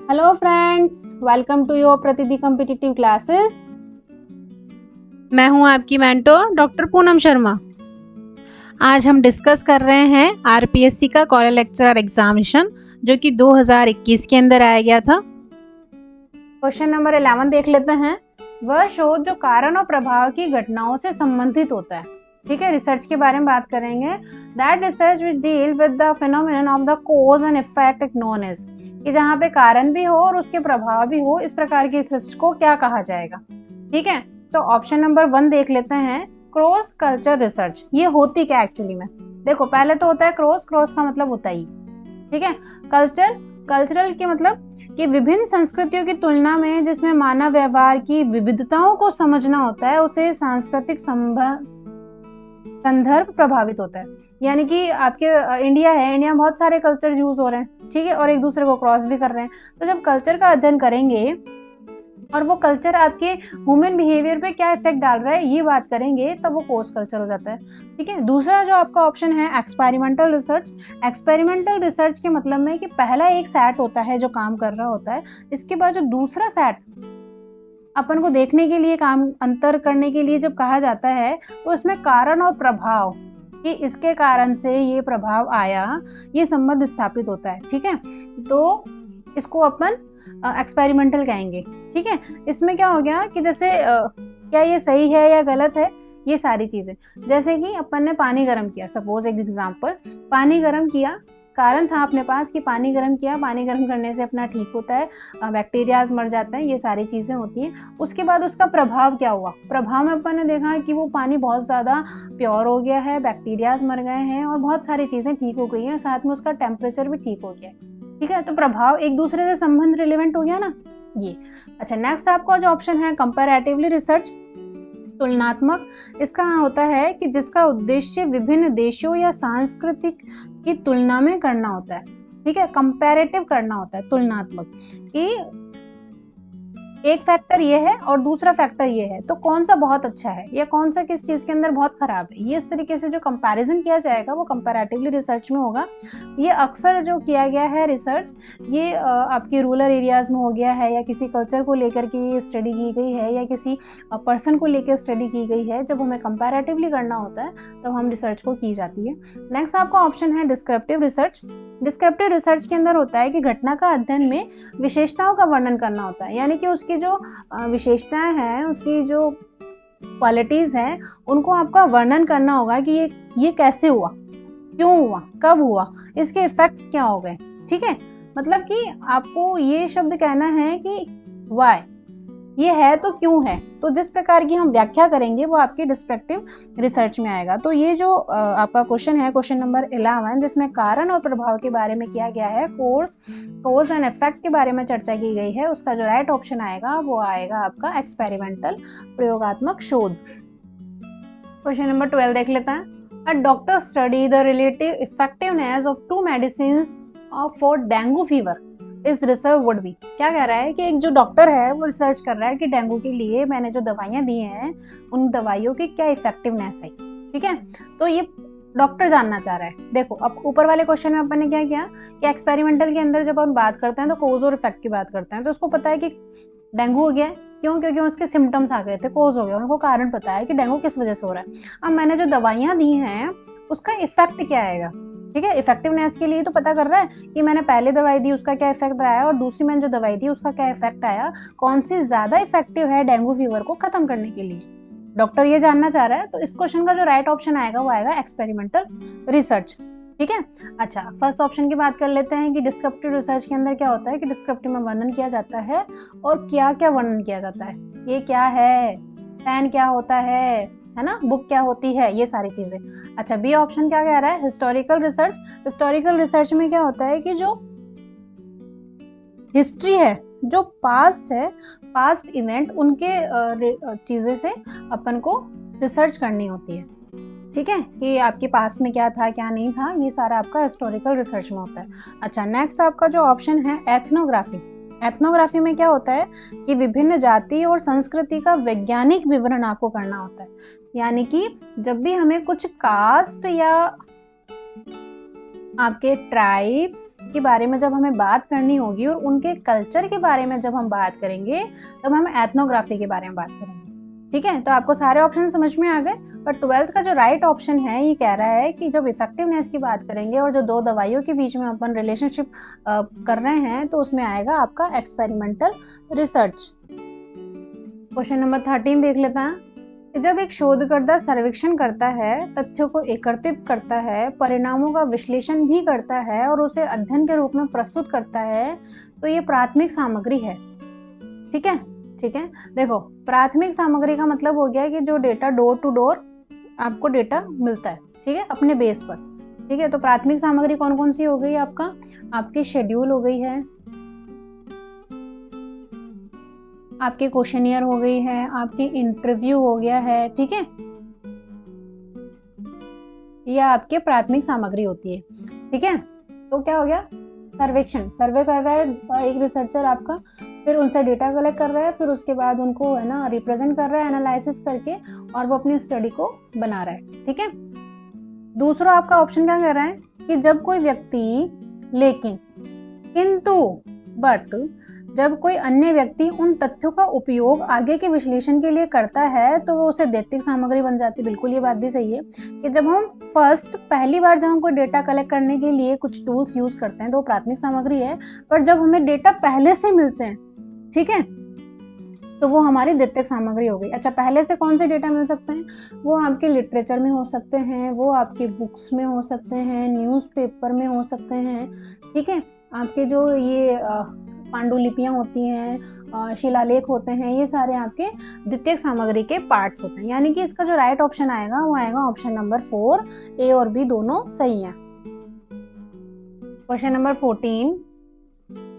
Hello friends, welcome to your प्रतिदि competitive classes. मैं हूं आपकी मेंटोर डॉक्टर पूनम शर्मा। आज हम डिस्कस कर रहे हैं आरपीएससी का कॉलेज लेक्चरर एग्जामिनेशन जो कि 2021 के अंदर आया गया था। क्वेश्चन नंबर 11 देख लेते हैं। वह शोध जो कारण और प्रभाव की घटनाओं से संबंधित होता है। ठीक है, रिसर्च के बारे में बात करेंगे। That research which deal with the phenomenon of the cause and effect known as, कि जहाँ पे कारण भी हो और उसके प्रभाव भी हो, इस प्रकार की रिसर्च को क्या कहा जाएगा। ठीक है, तो ऑप्शन नंबर 1 देख लेते हैं, क्रॉस कल्चर रिसर्च। ये होती क्या एक्चुअली में? देखो, पहले तो होता है क्रॉस का मतलब होता ही, ठीक है। कल्चरल के मतलब कि विभिन्न संस्कृतियों की तुलना में जिसमें मानव व्यवहार की विविधताओं को समझना होता है, उसे सांस्कृतिक संदर्भ प्रभावित होता है। यानी कि आपके इंडिया में बहुत सारे कल्चर यूज हो रहे हैं, ठीक है, और एक दूसरे को क्रॉस भी कर रहे हैं। तो जब कल्चर का अध्ययन करेंगे और वो कल्चर आपके ह्यूमन बिहेवियर पे क्या इफेक्ट डाल रहा है, ये बात करेंगे, तब वो क्रॉस कल्चर हो जाता है। ठीक है, दूसरा जो आपका ऑप्शन है एक्सपेरिमेंटल रिसर्च। एक्सपेरिमेंटल रिसर्च के मतलब में कि पहला एक सेट होता है जो काम कर रहा होता है, इसके बाद जो दूसरा सेट अपन को देखने के लिए, काम अंतर करने के लिए जब कहा जाता है, तो इसमें कारण और प्रभाव, कि इसके कारण से ये प्रभाव आया, ये संबंध स्थापित होता है। ठीक है, तो इसको अपन एक्सपेरिमेंटल कहेंगे। ठीक है, इसमें क्या हो गया कि जैसे क्या ये सही है या गलत है, ये सारी चीजें। जैसे कि अपन ने पानी गर्म किया, सपोज एक एग्जांपल, पानी गर्म किया, कारण था अपने पास कि पानी गर्म किया, पानी गर्म करने से अपना ठीक होता है, बैक्टीरियाज मर जाते हैं, ये सारी चीजें होती हैं। उसके बाद उसका प्रभाव क्या हुआ? प्रभाव में अपन ने देखा कि वो पानी बहुत ज्यादा प्योर हो गया है, बैक्टीरियाज मर गए हैं और बहुत सारी चीजें ठीक हो गई हैं, साथ में उसका टेम्परेचर भी ठीक हो गया। ठीक है, तो प्रभाव एक दूसरे से संबंध रिलेवेंट हो गया ना ये। अच्छा, नेक्स्ट आपका जो ऑप्शन है कंपैरेटिवली रिसर्च, तुलनात्मक। इसका होता है कि जिसका उद्देश्य विभिन्न देशों या सांस्कृतिक की तुलना में करना होता है। ठीक है, कंपैरेटिव करना होता है, तुलनात्मक, कि एक फैक्टर ये है और दूसरा फैक्टर ये है, तो कौन सा बहुत अच्छा है या कौन सा किस चीज के अंदर बहुत खराब है, ये इस तरीके से जो कंपैरिजन किया जाएगा वो कंपैरेटिवली रिसर्च में होगा। ये अक्सर जो किया गया है रिसर्च, ये आपके रूरल एरियाज में हो गया है, या किसी कल्चर को लेकर के स्टडी की गई है, या किसी पर्सन को लेकर स्टडी की गई है। जब हमें कंपैरेटिवली करना होता है तब हम रिसर्च को की जाती है। नेक्स्ट आपका ऑप्शन है डिस्क्रिप्टिव रिसर्च। डिस्क्रिप्टिव रिसर्च के अंदर होता है कि घटना का अध्ययन में विशेषताओं का वर्णन करना होता है, यानी कि उसकी जो विशेषताएं हैं, उसकी जो क्वालिटीज हैं, उनको आपका वर्णन करना होगा कि ये कैसे हुआ, क्यों हुआ, कब हुआ, इसके इफेक्ट्स क्या हो गए। ठीक है, मतलब कि आपको ये शब्द कहना है कि व्हाई, ये है तो क्यों है। तो जिस प्रकार की हम व्याख्या करेंगे वो आपकी डिस्क्रिप्टिव रिसर्च में आएगा। तो ये जो आपका क्वेश्चन है, क्वेश्चन नंबर 11, जिसमें कारण और प्रभाव के बारे में किया गया है, कोर्स एंड इफेक्ट के बारे में चर्चा की गई है, उसका जो राइट ऑप्शन आएगा वो आएगा आपका एक्सपेरिमेंटल, प्रयोगात्मक शोध। क्वेश्चन नंबर 12 देख लेते हैं। A doctor study the relative effectiveness of 2 medicines for dengue fever. इस रिसर्च वुड बी, क्या कह रहा है कि एक जो डॉक्टर है वो रिसर्च कर रहा है कि डेंगू के लिए मैंने जो दवाइयां दी हैं, उन दवाइयों की क्या इफेक्टिवनेस है। ठीक है, तो ये डॉक्टर जानना चाह रहा है। देखो, अब ऊपर वाले क्वेश्चन में अपन ने क्या किया कि एक्सपेरिमेंटल के अंदर जब हम बात करते हैं तो कोज और इफेक्ट की बात करते हैं, तो उसको पता है कि डेंगू हो गया है, क्यों? क्योंकि उसके सिम्टम्स आ गए थे, कोज हो गया, उनको कारण पता है कि डेंगू किस वजह से हो रहा है। अब मैंने जो दवाइयां दी हैं उसका इफेक्ट क्या आएगा। ठीक है, इफेक्टिवनेस के लिए तो पता कर रहा है कि मैंने पहले दवाई दी उसका क्या इफेक्ट आया और दूसरी मैंने जो दवाई दी उसका क्या इफेक्ट आया, कौन सी ज्यादा इफेक्टिव है डेंगू फीवर को खत्म करने के लिए, डॉक्टर ये जानना चाह रहा है। तो इस क्वेश्चन का जो राइट ऑप्शन आएगा वो आएगा एक्सपेरिमेंटल रिसर्च। ठीक है, अच्छा, फर्स्ट ऑप्शन की बात कर लेते हैं कि डिस्क्रिप्टिव रिसर्च के अंदर क्या होता है कि डिस्क्रिप्टिव में वर्णन किया जाता है, और क्या क्या वर्णन किया जाता है, ये क्या है, पेन क्या होता है ना, बुक क्या होती है, ये सारी चीजें। अच्छा, बी ऑप्शन क्या कह रहा है, हिस्टोरिकल रिसर्च। हिस्टोरिकल रिसर्च में क्या होता है कि जो हिस्ट्री है, जो पास्ट है, पास्ट इवेंट, उनके चीजें से अपन को रिसर्च करनी होती है। ठीक है, कि आपके पास्ट में क्या था क्या नहीं था, ये सारा आपका हिस्टोरिकल रिसर्च में होता है। अच्छा, नेक्स्ट आपका जो ऑप्शन है एथनोग्राफी। एथनोग्राफी में क्या होता है कि विभिन्न जाति और संस्कृति का वैज्ञानिक विवरण आपको करना होता है। यानी कि जब भी हमें कुछ कास्ट या आपके ट्राइब्स के बारे में जब हमें बात करनी होगी और उनके कल्चर के बारे में जब हम बात करेंगे तब हम एथनोग्राफी के बारे में बात करेंगे। ठीक है, तो आपको सारे ऑप्शन समझ में आ गए। पर 12th का जो राइट ऑप्शन है ये कह रहा है कि जब इफेक्टिवनेस की बात करेंगे और जो दो दवाइयों के बीच में अपन रिलेशनशिप कर रहे हैं तो उसमें आएगा आपका एक्सपेरिमेंटल रिसर्च। क्वेश्चन नंबर 13 देख लेते हैं। जब एक शोधकर्ता सर्वेक्षण करता है, तथ्यों को एकत्रित करता है, परिणामों का विश्लेषण भी करता है और उसे अध्ययन के रूप में प्रस्तुत करता है तो ये प्राथमिक सामग्री है। ठीक है, ठीक है, देखो प्राथमिक सामग्री का मतलब हो गया कि जो डेटा डोर टू डोर आपको डेटा मिलता है, ठीक है, अपने बेस पर। ठीक है, तो प्राथमिक सामग्री कौन कौन सी हो गई आपका, आपकी शेड्यूल हो गई है, आपके क्वेश्चनियर हो गई है, आपकी इंटरव्यू हो गया है। ठीक है, यह आपके प्राथमिक सामग्री होती है। ठीक है, तो क्या हो गया, सर्वेक्षण, सर्वे कर रहा है एक रिसर्चर आपका, फिर उनसे डेटा कलेक्ट कर रहा है, फिर उसके बाद उनको है ना रिप्रेजेंट कर रहा है एनालिसिस करके और वो अपनी स्टडी को बना रहा है। ठीक है, दूसरा आपका ऑप्शन क्या कह रहा है कि जब कोई व्यक्ति, लेकिन, किंतु, बट जब कोई अन्य व्यक्ति उन तथ्यों का उपयोग आगे के विश्लेषण के लिए करता है तो वो उसे दैतिक सामग्री बन जाती है। बिल्कुल ये बात भी सही है कि जब हम पहली बार जब हम कोई डेटा कलेक्ट करने के लिए कुछ टूल्स यूज करते हैं तो वो प्राथमिक सामग्री है, पर जब हमें डेटा पहले से मिलते हैं, ठीक है, तो वो हमारी दैतिक सामग्री हो गई। अच्छा, पहले से कौन से डेटा मिल सकते हैं, वो आपके लिटरेचर में हो सकते हैं, वो आपके बुक्स में हो सकते हैं, न्यूज़पेपर में हो सकते हैं। ठीक है, आपके जो ये पांडुलिपियां होती हैं, शिलालेख होते हैं, ये सारे आपके द्वितीयक सामग्री के पार्ट्स होते हैं। यानी कि इसका जो राइट ऑप्शन आएगा वो आएगा ऑप्शन नंबर 4, ए और बी दोनों सही हैं। Question number 14,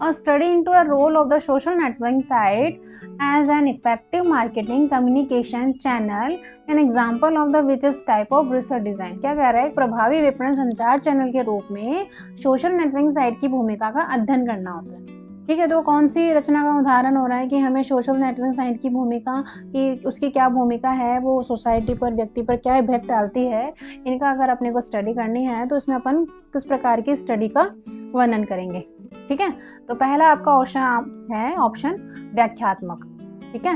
a study into a role of the social networking site as an effective marketing communication channel, an example of the which is type of research design। क्या कह रहा है, प्रभावी विपणन संचार चैनल के रूप में सोशल नेटवर्किंग साइट की भूमिका का अध्ययन करना होता है। ठीक है, तो कौन सी रचना का उदाहरण हो रहा है कि हमें सोशल नेटवर्किंग साइट की भूमिका की, उसकी क्या भूमिका है, वो सोसाइटी पर, व्यक्ति पर क्या इफेक्ट डालती है, इनका अगर अपने को स्टडी करनी है तो इसमें अपन किस प्रकार की स्टडी का वर्णन करेंगे। ठीक है, तो पहला आपका ऑप्शन है ऑप्शन व्याख्यात्मक। ठीक है,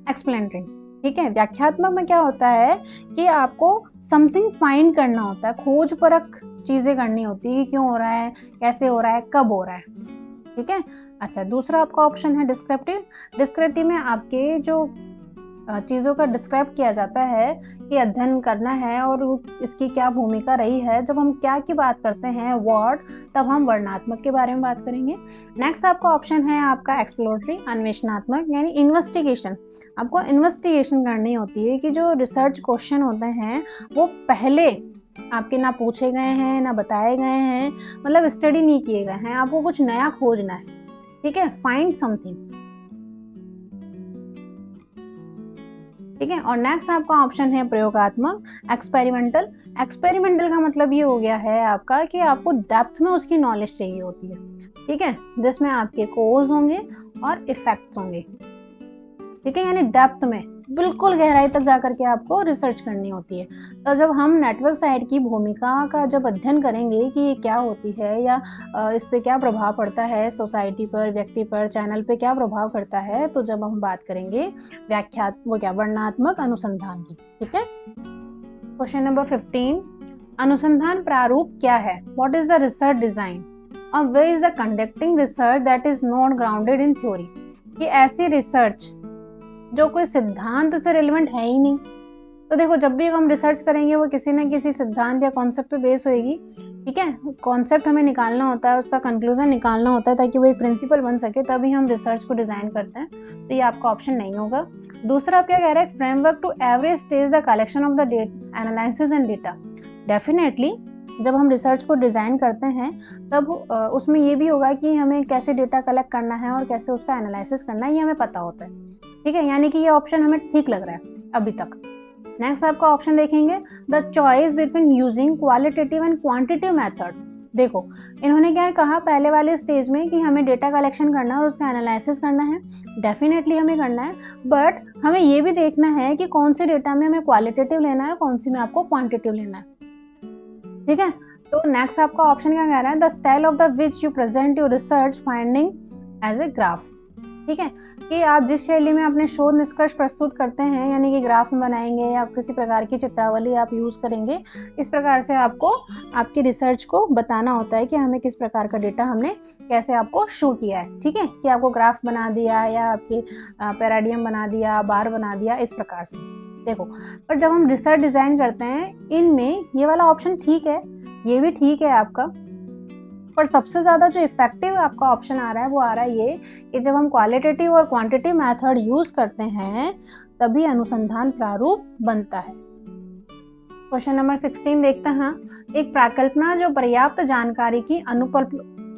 एक्सप्लेनेटरी। ठीक है, व्याख्यात्मक में क्या होता है कि आपको समथिंग फाइंड करना होता है, खोज परख चीजें करनी होती है, क्यों हो रहा है, कैसे हो रहा है, कब हो रहा है। ठीक है, अच्छा, दूसरा आपका ऑप्शन है डिस्क्रिप्टिव। डिस्क्रिप्टिव में आपके जो चीज़ों का डिस्क्राइब किया जाता है कि अध्ययन करना है और इसकी क्या भूमिका रही है। जब हम क्या की बात करते हैं वर्ड, तब हम वर्णनात्मक के बारे में बात करेंगे। नेक्स्ट आपका ऑप्शन है आपका एक्सप्लोरेटरी, अन्वेषणात्मक, यानी इन्वेस्टिगेशन। आपको इन्वेस्टिगेशन करनी होती है कि जो रिसर्च क्वेश्चन होते हैं वो पहले आपके ना पूछे गए हैं, ना बताए गए हैं, मतलब स्टडी नहीं किए गए हैं, आपको कुछ नया खोजना है। ठीक है, फाइंड समथिंग। ठीक है, और नेक्स्ट आपका ऑप्शन है प्रयोगात्मक, एक्सपेरिमेंटल। एक्सपेरिमेंटल का मतलब ये हो गया है आपका कि आपको डेप्थ में उसकी नॉलेज चाहिए होती है। ठीक है, जिसमें आपके कोज होंगे और इफेक्ट्स होंगे। ठीक है, यानी डेप्थ में बिल्कुल गहराई तक जाकर के आपको रिसर्च करनी होती है। तो जब हम नेटवर्क साइट की भूमिका का जब अध्ययन करेंगे कि ये क्या होती है या इस पे क्या प्रभाव पड़ता है, सोसाइटी पर, व्यक्ति पर, चैनल पे क्या प्रभाव करता है, तो जब हम बात करेंगे वर्णनात्मक अनुसंधान की। ठीक है, क्वेश्चन नंबर 15, अनुसंधान प्रारूप क्या है, what is the research design और where is the conducting research that is not grounded in theory. ये ऐसी रिसर्च जो कोई सिद्धांत से रिलेवेंट है ही नहीं। तो देखो, जब भी हम रिसर्च करेंगे वो किसी न किसी सिद्धांत या कॉन्सेप्ट पे बेस होएगी। ठीक है, कॉन्सेप्ट हमें निकालना होता है, उसका कंक्लूजन निकालना होता है ताकि वो एक प्रिंसिपल बन सके, तभी हम रिसर्च को डिजाइन करते हैं। तो ये आपका ऑप्शन नहीं होगा। दूसरा आप क्या कह रहे हैं, framework to average stage the collection of the analysis and data. Definitely जब हम रिसर्च को डिज़ाइन करते हैं तब उसमें ये भी होगा कि हमें कैसे डेटा कलेक्ट करना है और कैसे उसका एनालिसिस करना है, ये हमें पता होता है। ठीक है, यानी कि ये ऑप्शन हमें ठीक लग रहा है अभी तक। नेक्स्ट आपका ऑप्शन देखेंगे, the choice between using qualitative and quantitative method. देखो, इन्होंने क्या कहा पहले वाले स्टेज में कि हमें डेटा कलेक्शन करना है और उसका एनालिसिस करना है। डेफिनेटली हमें करना है, बट हमें ये भी देखना है कि कौन से डेटा में हमें क्वालिटेटिव लेना है, कौन सी में आपको क्वांटिटेटिव लेना है। ठीक है, तो नेक्स्ट आपका ऑप्शन क्या कह रहा है, the style of the which you present your research finding as a graph. ठीक है, कि आप जिस शैली में अपने शोध निष्कर्ष प्रस्तुत करते हैं, यानी कि ग्राफ में बनाएंगे या किसी प्रकार की चित्रावली आप यूज़ करेंगे, इस प्रकार से आपको आपकी रिसर्च को बताना होता है कि हमें किस प्रकार का डेटा हमने कैसे आपको शो किया है। ठीक है, कि आपको ग्राफ बना दिया या आपके पैराडियम बना दिया, बार बना दिया, इस प्रकार से। देखो, पर जब हम रिसर्च डिज़ाइन करते हैं, इनमें ये वाला ऑप्शन ठीक है, ये भी ठीक है आपका, पर सबसे ज़्यादा जो इफेक्टिव आपका ऑप्शन आ रहा है वो आ रहा है ये कि जब हम क्वालिटेटिव और क्वांटिटेटिव मेथड यूज़ करते हैं तभी अनुसंधान प्रारूप बनता है। क्वेश्चन नंबर 16 देखते हैं। एक प्राकल्पना जो पर्याप्त जानकारी की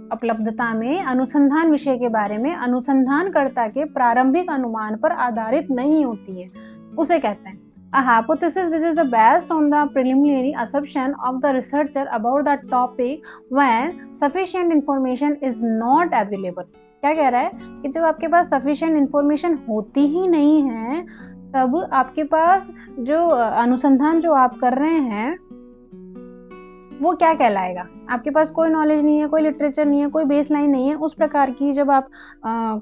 उपलब्धता में अनुसंधान विषय के बारे में अनुसंधानकर्ता के प्रारंभिक अनुमान पर आधारित नहीं होती है, उसे कहते हैं a hypothesis which is the based on the preliminary assumption of the researcher about the topic when sufficient information is not available। क्या कह रहा है कि जब आपके पास sufficient information होती ही नहीं है, तब आपके पास जो अनुसंधान जो आप कर रहे हैं वो क्या कहलाएगा। आपके पास कोई नॉलेज नहीं है, कोई लिटरेचर नहीं है, कोई बेस लाइन नहीं है, उस प्रकार की जब आप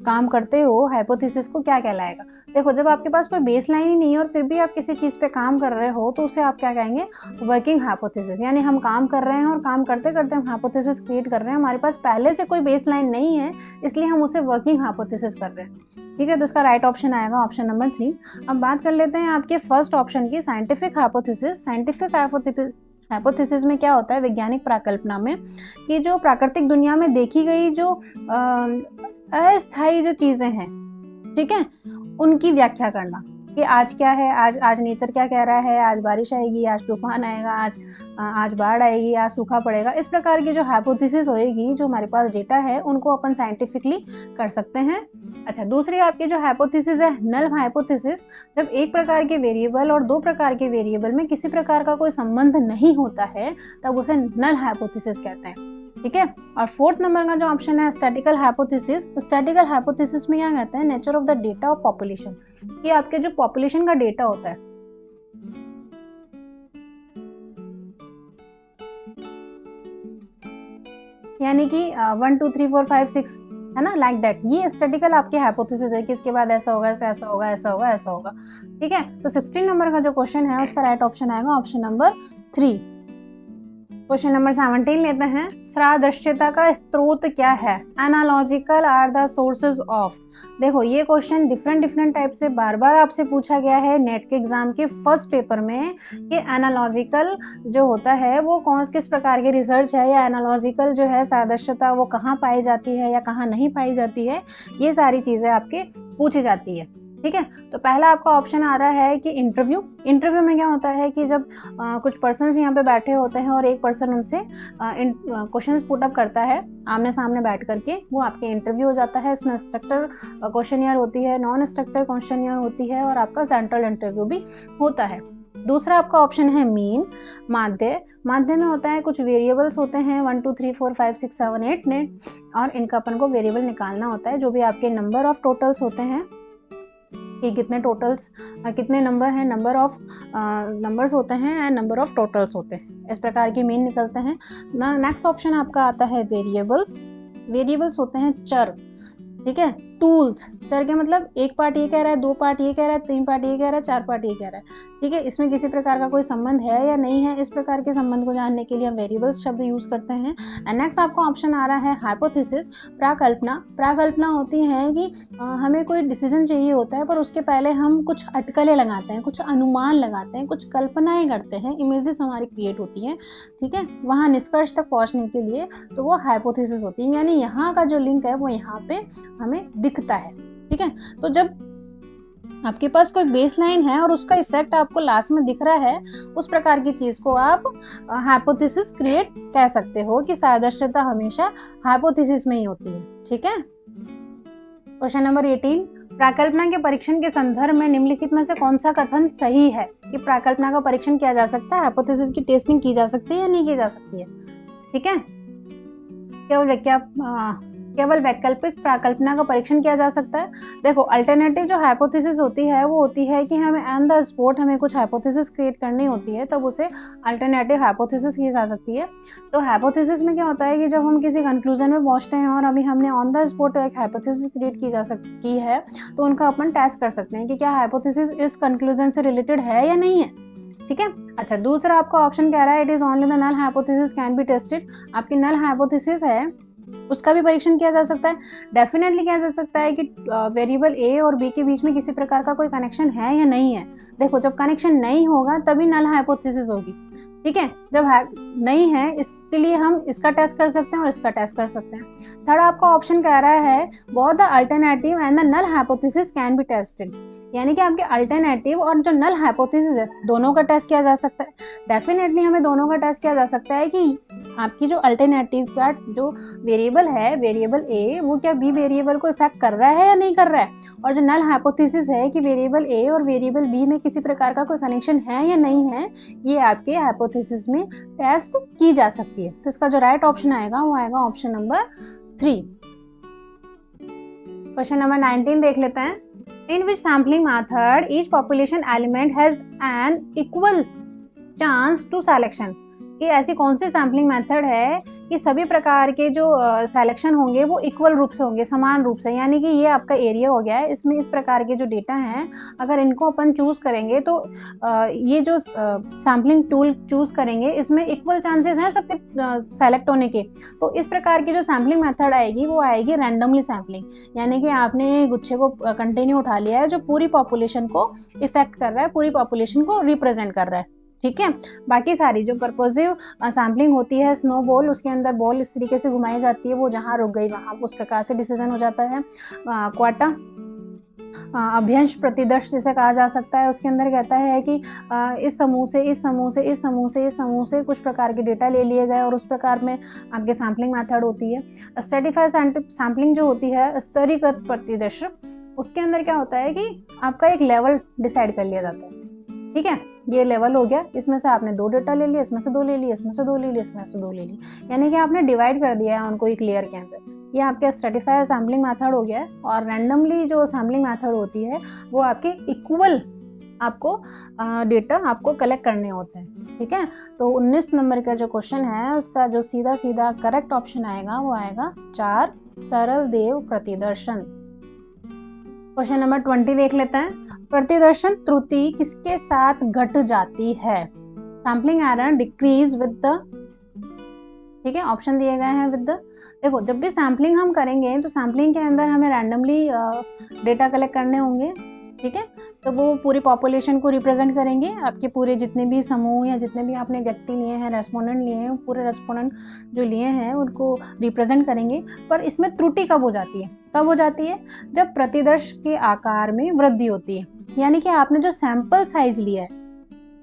काम करते हो, हाइपोथेसिस को क्या कहलाएगा। देखो, जब आपके पास कोई बेस लाइन ही नहीं है और फिर भी आप किसी चीज़ पे काम कर रहे हो तो उसे आप क्या कहेंगे, वर्किंग हाइपोथेसिस। यानी हम काम कर रहे हैं और काम करते करते हम हाइपोथेसिस क्रिएट कर रहे हैं, हमारे पास पहले से कोई बेस लाइन नहीं है, इसलिए हम उसे वर्किंग हाइपोथेसिस कर रहे हैं। ठीक है, तो इसका राइट ऑप्शन आएगा ऑप्शन नंबर 3। अब बात कर लेते हैं आपके फर्स्ट ऑप्शन की, साइंटिफिक हाइपोथेसिस। साइंटिफिक हाइपोथेसिस में क्या होता है, वैज्ञानिक प्राकल्पना में, कि जो प्राकृतिक दुनिया में देखी गई जो अस्थायी जो चीजें हैं, ठीक है, उनकी व्याख्या करना कि आज क्या है, आज नेचर क्या कह रहा है, आज बारिश आएगी, आज तूफान आएगा, आज बाढ़ आएगी, आज सूखा पड़ेगा। इस प्रकार की जो हाइपोथेसिस होएगी, जो हमारे पास डेटा है, उनको अपन साइंटिफिकली कर सकते हैं। अच्छा, दूसरी आपकी जो हाइपोथेसिस है, नल हाइपोथेसिस, जब एक प्रकार के वेरिएबल और दो प्रकार के वेरिएबल में किसी प्रकार का कोई संबंध नहीं होता है, तब उसे नल हाइपोथेसिस कहते हैं। ठीक है, और फोर्थ नंबर का जो ऑप्शन है, स्टैटिकल हाइपोथेसिस। स्टैटिकल हाइपोथेसिस में क्या कहते हैं, nature of the data of population, कि आपके जो पॉपुलेशन का डेटा होता है, यानी कि 1 2 3 4 5 6 है ना, लाइक दैट, ये स्टैटिकल आपके हाइपोथेसिस है कि इसके बाद ऐसा होगा, ऐसा होगा, ऐसा होगा, ऐसा होगा। ठीक है, तो 16 नंबर का जो क्वेश्चन है उसका राइट ऑप्शन आएगा ऑप्शन नंबर 3। क्वेश्चन नंबर 17 लेते हैं। सादृश्यता का स्रोत क्या है, analogical are the sources of. देखो, ये क्वेश्चन डिफरेंट टाइप से बार बार आपसे पूछा गया है नेट के एग्जाम के फर्स्ट पेपर में, कि एनालॉजिकल जो होता है वो किस प्रकार की रिसर्च है, या एनालॉजिकल जो है सादृश्यता वो कहाँ पाई जाती है या कहाँ नहीं पाई जाती है, ये सारी चीज़ें आपके पूछी जाती है। ठीक है, तो पहला आपका ऑप्शन आ रहा है कि इंटरव्यू में क्या होता है कि जब कुछ पर्सन्स यहाँ पे बैठे होते हैं और एक पर्सन उनसे क्वेश्चंस पुट अप करता है आमने सामने बैठ करके, वो आपके इंटरव्यू हो जाता है। इसमें स्ट्रक्चर क्वेश्चनियर होती है, नॉन स्ट्रक्चर क्वेश्चनियर होती है, और आपका सेंट्रल इंटरव्यू भी होता है। दूसरा आपका ऑप्शन है मीन, माध्य में होता है कुछ वेरिएबल्स होते हैं 1 2 3 4 5 6 7 8 9, और इनका अपन को वेरिएबल निकालना होता है, जो भी आपके नंबर ऑफ टोटल्स होते हैं कि कितने टोटल्स, कितने नंबर हैं, नंबर ऑफ नंबर्स होते हैं एंड नंबर ऑफ टोटल्स होते हैं, इस प्रकार के मीन निकलते हैं। नेक्स्ट ऑप्शन आपका आता है वेरिएबल्स होते हैं चर। ठीक है, टूल्स, चर के मतलब एक पार्ट ये कह रहा है, दो पार्ट ये कह रहा है, तीन पार्ट ये कह रहा है, चार पार्ट ये कह रहा है। ठीक है, इसमें किसी प्रकार का कोई संबंध है या नहीं है, इस प्रकार के संबंध को जानने के लिए हम वेरिएबल्स शब्द यूज करते हैं। एंड नेक्स्ट आपका ऑप्शन आ रहा है हाइपोथेसिस, प्राकल्पना होती है कि हमें कोई डिसीजन चाहिए होता है, पर उसके पहले हम कुछ अटकलें लगाते हैं, कुछ अनुमान लगाते हैं, कुछ कल्पनाएं करते हैं, इमेजेस हमारी क्रिएट होती हैं। ठीक है, वहाँ निष्कर्ष तक पहुँचने के लिए, तो वो हाइपोथेसिस होती है, यानी यहाँ का जो लिंक है वो यहाँ पे हमें दिखता है। ठीक है, तो जब आपके पास कोई बेसलाइन है और उसका इफेक्ट आपको लास्ट में दिख रहा है, उस प्रकार की चीज को आप हाइपोथेसिस क्रिएट कह सकते हो, कि सादृश्यता हमेशा हाइपोथेसिस में ही होती है। ठीक है, क्वेश्चन नंबर 18, प्राकल्पना के परीक्षण के संदर्भ में निम्नलिखित में से कौन सा कथन सही है, कि प्राकल्पना का परीक्षण किया जा सकता है, हाइपोथेसिस की टेस्टिंग की जा सकती है या नहीं की जा सकती है। ठीक है, केवल केवल वैकल्पिक प्राकल्पना का परीक्षण किया जा सकता है। देखो अल्टरनेटिव जो हाइपोथेसिस होती है वो होती है कि हमें ऑन द स्पॉट हमें कुछ हाइपोथेसिस क्रिएट करनी होती है, तब उसे अल्टरनेटिव हाइपोथेसिस की जा सकती है। तो हाइपोथेसिस में क्या होता है कि जब हम किसी कंक्लूजन में पहुंचते हैं और अभी हमने ऑन द स्पॉट एक हाइपोथेसिस क्रिएट की है, तो उनका अपन टेस्ट कर सकते हैं कि क्या हाइपोथेसिस इस कंक्लूजन से रिलेटेड है या नहीं है। ठीक है। अच्छा, दूसरा आपका ऑप्शन कह रहा है it is only the null hypothesis can be tested. आपकी नल हाइपोथेसिस है उसका भी परीक्षण किया जा सकता है। डेफिनेटली किया जा सकता है कि वेरिएबल ए और बी के बीच में किसी प्रकार का कोई कनेक्शन है या नहीं है। देखो जब कनेक्शन नहीं होगा तभी नल हाइपोथेसिस होगी। ठीक है, जब नहीं है इसके लिए हम इसका टेस्ट कर सकते हैं और इसका टेस्ट कर सकते हैं। थर्ड आपका ऑप्शन कह रहा है both the alternative and the null hypothesis can be tested, यानी कि आपके अल्टरनेटिव और जो नल हाइपोथेसिस है दोनों का टेस्ट किया जा सकता है। डेफिनेटली हमें दोनों का टेस्ट किया जा सकता है कि आपकी जो अल्टरनेटिव क्या जो वेरिएबल है वेरिएबल ए वो क्या बी वेरिएबल को इफेक्ट कर रहा है या नहीं कर रहा है, और जो नल हाइपोथेसिस है कि वेरिएबल ए और वेरिएबल बी में किसी प्रकार का कोई कनेक्शन है या नहीं है, ये आपके हाइपोथेसिस में टेस्ट की जा सकती है। तो इसका जो राइट ऑप्शन आएगा वो आएगा ऑप्शन नंबर 3। क्वेश्चन नंबर 19 देख लेते हैं। In which sampling method each population element has an equal chance to selection? कि ऐसी कौन सी सैम्पलिंग मेथड है कि सभी प्रकार के जो सिलेक्शन होंगे वो इक्वल रूप से होंगे, समान रूप से, यानी कि ये आपका एरिया हो गया है, इसमें इस प्रकार के जो डेटा हैं अगर इनको अपन चूज करेंगे तो ये जो सैम्पलिंग टूल चूज करेंगे इसमें इक्वल चांसेस हैं सबके सेलेक्ट होने के। तो इस प्रकार की जो सैम्पलिंग मेथड आएगी वो आएगी रैंडमली सैम्पलिंग, यानी कि आपने गुच्छे को कंटिन्यू उठा लिया है जो पूरी पॉपुलेशन को इफेक्ट कर रहा है, पूरी पॉपुलेशन को रिप्रेजेंट कर रहा है। ठीक है, बाकी सारी जो पर्पसिव सैम्पलिंग होती है स्नोबॉल, उसके अंदर बॉल इस तरीके से घुमाई जाती है, वो जहाँ रुक गई वहाँ उस प्रकार से डिसीजन हो जाता है। क्वाटा अभ्यंश प्रतिदर्श जिसे कहा जा सकता है, उसके अंदर कहता है कि इस समूह से इस समूह से इस समूह से इस समूह से कुछ प्रकार के डेटा ले लिए गए और उस प्रकार में आपके सैम्पलिंग मेथड होती है। स्ट्रेटिफाइड सैम्पलिंग जो होती है स्तरीकृत प्रतिदर्श, उसके अंदर क्या होता है कि आपका एक लेवल डिसाइड कर लिया जाता है। ठीक है, ये लेवल हो गया, इसमें से आपने 2 डेटा ले लिए, इसमें से 2 ले लिए, इसमें से 2 ले लिए, इसमें से 2 ले ली, यानी कि आपने डिवाइड कर दिया है उनको एक लेयर के अंदर। ये आपके स्ट्रेटिफाइड सैम्पलिंग मेथड हो गया है। और रैंडमली जो सैम्पलिंग मेथड होती है वो आपके इक्वल आपको डेटा आपको कलेक्ट करने होते हैं। ठीक है, तो 19 नंबर का जो क्वेश्चन है उसका जो सीधा सीधा करेक्ट ऑप्शन आएगा वो आएगा 4 सरल देव प्रतिदर्शन। क्वेश्चन नंबर 20 देख लेते हैं। प्रतिदर्शन त्रुटि किसके साथ घट जाती है? Sampling error decrease with the, ठीक है, ऑप्शन दिए गए हैं विद द। देखो जब भी सैम्पलिंग हम करेंगे तो सैम्पलिंग के अंदर हमें रैंडमली डेटा कलेक्ट करने होंगे। ठीक है, तो वो पूरी पॉपुलेशन को रिप्रेजेंट करेंगे, आपके पूरे जितने भी समूह या जितने भी आपने व्यक्ति लिए हैं, रेस्पोंडेंट लिए हैं, पूरे रेस्पोंडेंट जो लिए हैं उनको रिप्रेजेंट करेंगे। पर इसमें त्रुटि कब हो जाती है? कब हो जाती है? जब प्रतिदर्श के आकार में वृद्धि होती है, यानी कि आपने जो सैंपल साइज लिया है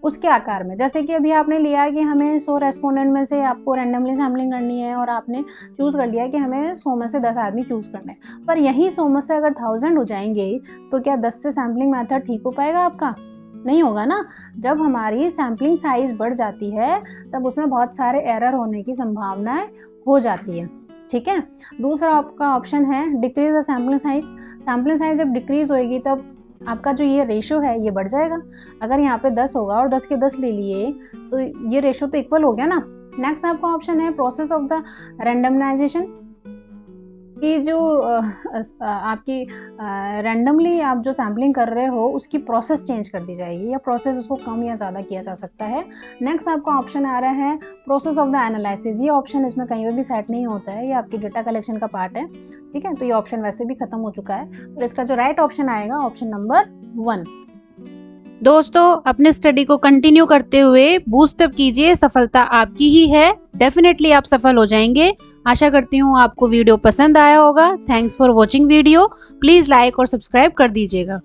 उसके आकार में। जैसे कि अभी आपने लिया है कि हमें 100 रेस्पोंडेंट में से आपको रैंडमली सैम्पलिंग करनी है और आपने चूज़ कर लिया है कि हमें 100 में से 10 आदमी चूज़ करने हैं, पर यही 100 में से अगर 1000 हो जाएंगे तो क्या 10 से सैम्पलिंग मेथड ठीक हो पाएगा आपका? नहीं होगा ना। जब हमारी सैम्पलिंग साइज बढ़ जाती है तब उसमें बहुत सारे एरर होने की संभावनाएं हो जाती है। ठीक है, दूसरा आपका ऑप्शन है decrease the sampling size. Sampling size जब डिक्रीज होएगी तब आपका जो ये रेशो है ये बढ़ जाएगा। अगर यहाँ पे 10 होगा और 10 के 10 ले लिए तो ये रेशो तो इक्वल हो गया ना। नेक्स्ट आपका ऑप्शन है प्रोसेस ऑफ द रैंडमाइजेशन, कि जो आपकी रैंडमली आप जो सैम्पलिंग कर रहे हो उसकी प्रोसेस चेंज कर दी जाएगी या प्रोसेस उसको कम या ज़्यादा किया जा सकता है। नेक्स्ट आपका ऑप्शन आ रहा है प्रोसेस ऑफ द एनालिसिस। ये ऑप्शन इसमें कहीं पर भी सेट नहीं होता है, ये आपकी डेटा कलेक्शन का पार्ट है। ठीक है, तो ये ऑप्शन वैसे भी खत्म हो चुका है, तो इसका जो राइट ऑप्शन आएगा ऑप्शन नंबर 1। दोस्तों अपने स्टडी को कंटिन्यू करते हुए बूस्ट अप कीजिए, सफलता आपकी ही है। डेफिनेटली आप सफल हो जाएंगे। आशा करती हूँ आपको वीडियो पसंद आया होगा। Thanks for watching video. Please like और सब्सक्राइब कर दीजिएगा।